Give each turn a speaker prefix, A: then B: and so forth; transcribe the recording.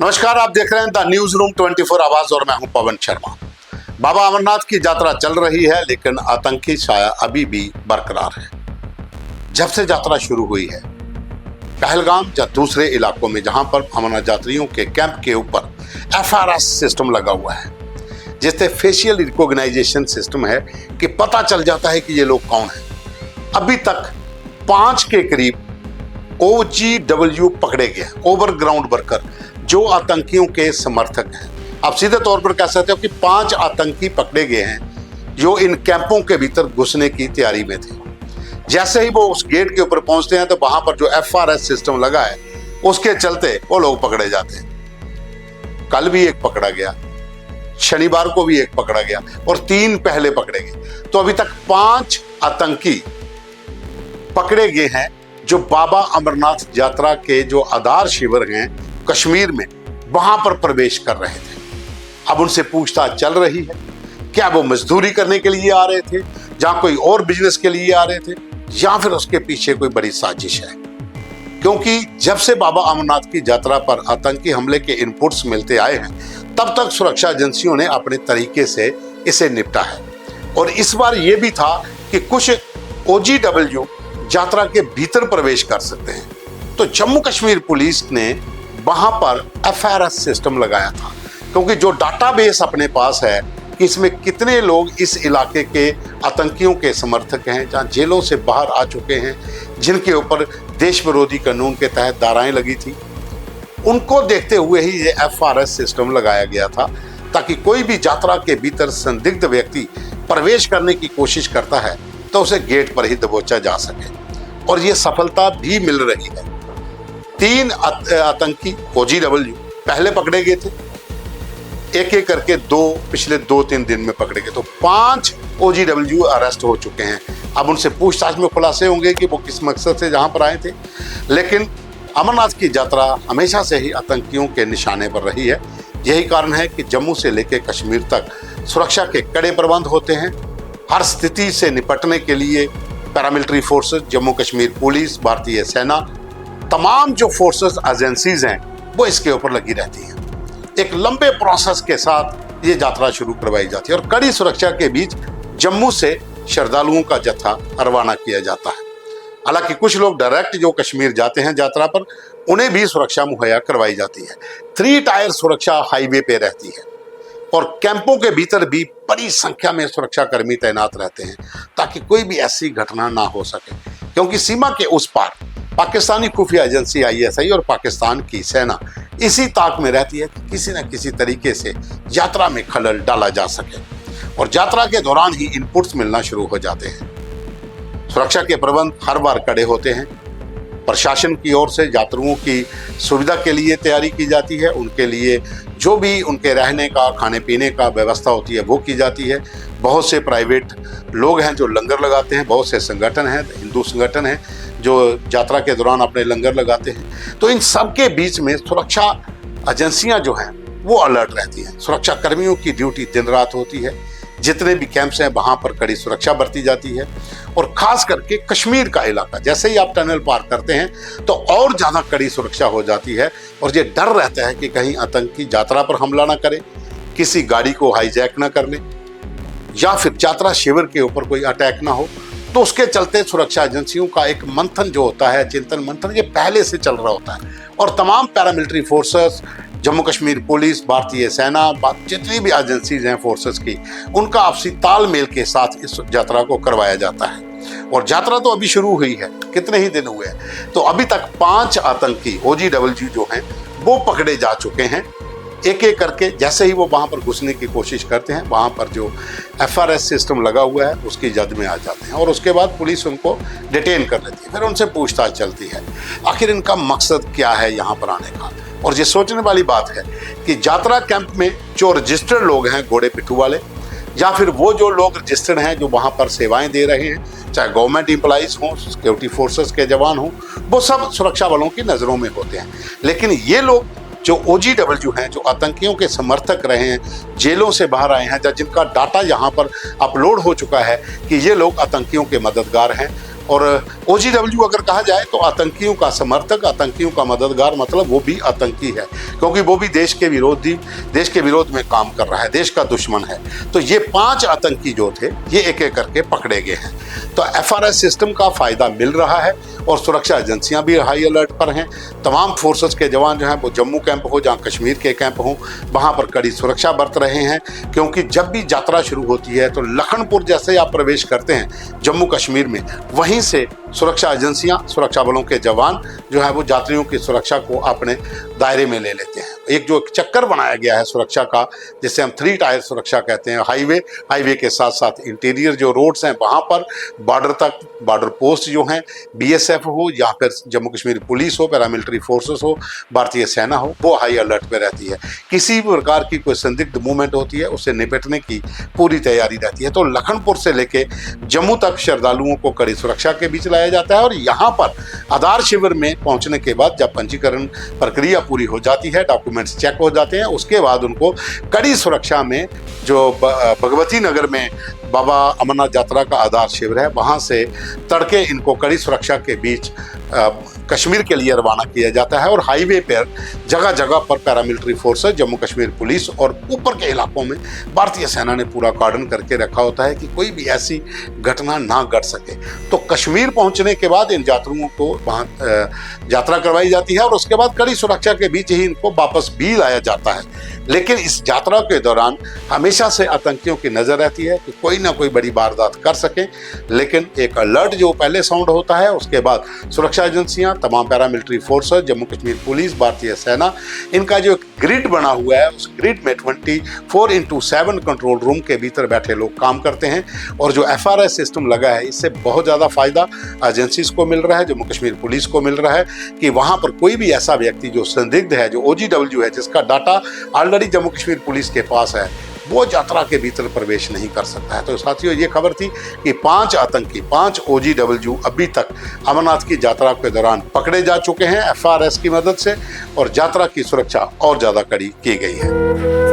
A: नमस्कार, आप देख रहे हैं द न्यूज रूम 24 आवाज और मैं हूं पवन शर्मा। बाबा अमरनाथ की यात्रा चल रही है, लेकिन आतंकी छाया अभी भी बरकरार है। जब से यात्रा शुरू हुई है, पहलगाम या दूसरे इलाकों में जहां पर अमरनाथ यात्रियों के कैंप के ऊपर FRS सिस्टम लगा हुआ है, जिससे फेशियल रिकॉग्नाइजेशन सिस्टम है कि पता चल जाता है कि ये लोग कौन हैं। अभी तक 5 के करीब OGW पकड़े गए, ओवरग्राउंड वर्कर, जो आतंकियों के समर्थक हैं। आप सीधे तौर पर कह सकते हो कि 5 आतंकी पकड़े गए हैं जो इन कैंपों के भीतर घुसने की तैयारी में थे। जैसे ही वो उस गेट के ऊपर पहुंचते हैं तो वहां पर जो FRS सिस्टम लगा है उसके चलते वो लोग पकड़े जाते हैं। कल भी एक पकड़ा गया, शनिवार को भी एक पकड़ा गया और 3 पहले पकड़े गए। तो अभी तक 5 आतंकी पकड़े गए हैं जो बाबा अमरनाथ यात्रा के जो आधार शिविर हैं कश्मीर में, वहां पर प्रवेश कर रहे थे। अब उनसे पूछताछ चल रही है, क्या वो मजदूरी करने के लिए आ रहे थे, जहां कोई और बिजनेस के लिए आ रहे थे, या फिर उसके पीछे कोई बड़ी साजिश है। क्योंकि जब से बाबा अमरनाथ की यात्रा पर आतंकी हमले के इनपुट्स मिलते आए हैं, तब तक सुरक्षा एजेंसियों ने अपने तरीके से इसे निपटा है। और इस बार यह भी था कि कुछ OGW यात्रा के भीतर प्रवेश कर सकते हैं। तो जम्मू कश्मीर पुलिस ने वहां पर FRS सिस्टम लगाया था, क्योंकि जो डाटाबेस अपने पास है कि इसमें कितने लोग इस इलाके के आतंकियों के समर्थक हैं, जहां जेलों से बाहर आ चुके हैं, जिनके ऊपर देश विरोधी कानून के तहत धाराएं लगी थी, उनको देखते हुए ही ये FRS सिस्टम लगाया गया था, ताकि कोई भी यात्रा के भीतर संदिग्ध व्यक्ति प्रवेश करने की कोशिश करता है तो उसे गेट पर ही दबोचा जा सके। और ये सफलता भी मिल रही है। 3 आतंकी OGW पहले पकड़े गए थे, एक करके 2 पिछले 2-3 दिन में पकड़े गए। तो 5 OGW अरेस्ट हो चुके हैं। अब उनसे पूछताछ में खुलासे होंगे कि वो किस मकसद से जहां पर आए थे। लेकिन अमरनाथ की यात्रा हमेशा से ही आतंकियों के निशाने पर रही है। यही कारण है कि जम्मू से लेकर कश्मीर तक सुरक्षा के कड़े प्रबंध होते हैं। हर स्थिति से निपटने के लिए paramilitary forces, Jammu Kashmir police, भारतीय सेना, तमाम जो फोर्सेस एजेंसीज हैं वो इसके ऊपर लगी रहती हैं। एक लंबे प्रोसेस के साथ ये यात्रा शुरू करवाई जाती है और कड़ी सुरक्षा के बीच जम्मू से श्रद्धालुओं का जत्था रवाना किया जाता है। हालांकि कुछ लोग डायरेक्ट जो कश्मीर जाते हैं यात्रा पर, उन्हें भी सुरक्षा मुहैया करवाई जाती है। 3 टायर सुरक्षा हाईवे पे रहती है और कैंपों के भीतर भी बड़ी संख्या में सुरक्षा कर्मी तैनात रहते हैं, ताकि कोई भी ऐसी घटना ना हो सके। क्योंकि सीमा के उस पार पाकिस्तानी खुफिया एजेंसी ISI और पाकिस्तान की सेना इसी ताक में रहती है कि किसी न किसी तरीके से यात्रा में खलल डाला जा सके। और यात्रा के दौरान ही इनपुट्स मिलना शुरू हो जाते हैं। सुरक्षा के प्रबंध हर बार कड़े होते हैं। प्रशासन की ओर से यात्रियों की सुविधा के लिए तैयारी की जाती है। उनके लिए जो भी उनके रहने का, खाने पीने का व्यवस्था होती है वो की जाती है। बहुत से प्राइवेट लोग हैं जो लंगर लगाते हैं, बहुत से संगठन हैं, हिंदू संगठन हैं जो यात्रा के दौरान अपने लंगर लगाते हैं। तो इन सब के बीच में सुरक्षा एजेंसियां जो हैं वो अलर्ट रहती हैं। सुरक्षा कर्मियों की ड्यूटी दिन रात होती है। जितने भी कैंप्स हैं वहां पर कड़ी सुरक्षा बरती जाती है। और खास करके कश्मीर का इलाका, जैसे ही आप टनल पार करते हैं तो और ज्यादा कड़ी सुरक्षा हो जाती है। और ये डर रहता है कि कहीं आतंकी यात्रा पर हमला ना करे, किसी गाड़ी को हाईजैक ना कर ले, या फिर यात्रा शिविर के ऊपर कोई अटैक ना हो। तो उसके चलते सुरक्षा एजेंसियों का एक मंथन जो होता है, चिंतन मंथन, ये पहले से चल रहा होता है। और तमाम paramilitary forces, Jammu Kashmir police, भारतीय सेना, जितनी भी एजेंसीज हैं फोर्सेस की, उनका आपसी तालमेल के साथ इस यात्रा को करवाया जाता है। और यात्रा तो अभी शुरू हुई है, कितने ही दिन हुए हैं। तो अभी तक 5 आतंकी OGW जो हैं वो पकड़े जा चुके हैं। एक करके जैसे ही वो वहां पर घुसने की कोशिश करते हैं, वहां पर जो FRS सिस्टम लगा हुआ है उसकी जद में आ जाते हैं। और उसके बाद पुलिस उनको डिटेन कर लेती है। फिर उनसे पूछताछ चलती है, आखिर इनका मकसद क्या है यहाँ पर आने का। और ये सोचने वाली बात है कि यात्रा कैंप में जो रजिस्टर्ड लोग हैं, घोड़े पिट्ठू वाले, या फिर वो जो लोग रजिस्टर्ड हैं जो वहां पर सेवाएं दे रहे हैं, चाहे गवर्नमेंट एम्प्लॉइज हों, सिक्योरिटी फोर्सेस के जवान हों, वो सब सुरक्षा बलों की नजरों में होते हैं। लेकिन ये लोग जो OGW हैं, जो आतंकियों के समर्थक रहे हैं, जेलों से बाहर आए हैं, जिनका डाटा यहाँ पर अपलोड हो चुका है कि ये लोग आतंकियों के मददगार हैं, और OGW अगर कहा जाए तो आतंकियों का समर्थक, आतंकियों का मददगार, मतलब वो भी आतंकी है, क्योंकि वो भी देश के विरोध में काम कर रहा है, देश का दुश्मन है। तो ये 5 आतंकी जो थे ये एक एक करके पकड़े गए हैं। तो FRS सिस्टम का फायदा मिल रहा है और सुरक्षा एजेंसियां भी हाई अलर्ट पर हैं। तमाम फोर्सेस के जवान जो हैं वो जम्मू कैंप हो, जहां कश्मीर के कैंप हो, वहां पर कड़ी सुरक्षा बरत रहे हैं, क्योंकि जब भी यात्रा शुरू होती है तो लखनपुर जैसे आप प्रवेश करते हैं जम्मू कश्मीर में, वहीं से सुरक्षा एजेंसियां, सुरक्षा बलों के जवान जो है वो यात्रियों की सुरक्षा को अपने दायरे में ले लेते हैं। एक जो चक्कर बनाया गया है सुरक्षा का, जिसे हम 3 टायर सुरक्षा कहते हैं, हाईवे के साथ साथ इंटीरियर जो रोड्स हैं वहाँ पर बॉर्डर तक, बॉर्डर पोस्ट जो हैं, BSF हो या फिर जम्मू कश्मीर पुलिस हो, पैरामिलिट्री फोर्सेस हो, भारतीय सेना हो, वो हाई अलर्ट पे रहती है। किसी भी प्रकार की कोई संदिग्ध मूवमेंट होती है उससे निपटने की पूरी तैयारी रहती है। तो लखनपुर से लेके जम्मू तक श्रद्धालुओं को कड़ी सुरक्षा के बीच लाया जाता है और यहाँ पर आधार शिविर में पहुँचने के बाद जब पंजीकरण प्रक्रिया पूरी हो जाती है, डॉक्यूमेंट्स चेक हो जाते हैं, उसके बाद उनको कड़ी सुरक्षा में जो भगवती नगर में बाबा अमरनाथ यात्रा का आधार शिविर है, वहाँ से तड़के इनको कड़ी सुरक्षा के बीच कश्मीर के लिए रवाना किया जाता है। और हाईवे पर जगह जगह पर paramilitary forces, Jammu Kashmir police और ऊपर के इलाकों में भारतीय सेना ने पूरा कार्डन करके रखा होता है कि कोई भी ऐसी घटना ना घट सके। तो कश्मीर पहुंचने के बाद इन यात्रियों को वहाँ यात्रा करवाई जाती है और उसके बाद कड़ी सुरक्षा के बीच ही इनको वापस भी लाया जाता है। लेकिन इस यात्रा के दौरान हमेशा से आतंकियों की नजर रहती है कि कोई ना कोई बड़ी वारदात कर सके। लेकिन एक अलर्ट जो पहले साउंड होता है, उसके बाद सुरक्षा एजेंसियां, तमाम paramilitary forces, Jammu Kashmir police, भारतीय सेना, इनका जो एक ग्रिड बना हुआ है, उस ग्रिड में 24/7 कंट्रोल रूम के भीतर बैठे लोग काम करते हैं। और जो FRS सिस्टम लगा है, इससे बहुत ज़्यादा फायदा एजेंसीज को मिल रहा है, जम्मू कश्मीर पुलिस को मिल रहा है कि वहाँ पर कोई भी ऐसा व्यक्ति जो संदिग्ध है, जो OGW है, जिसका data already Jammu Kashmir police के पास है, वो यात्रा के भीतर प्रवेश नहीं कर सकता है। तो साथियों, ये खबर थी कि 5 आतंकी, 5 OGW अभी तक अमरनाथ की यात्रा के दौरान पकड़े जा चुके हैं FRS की मदद से, और यात्रा की सुरक्षा और ज़्यादा कड़ी की गई है।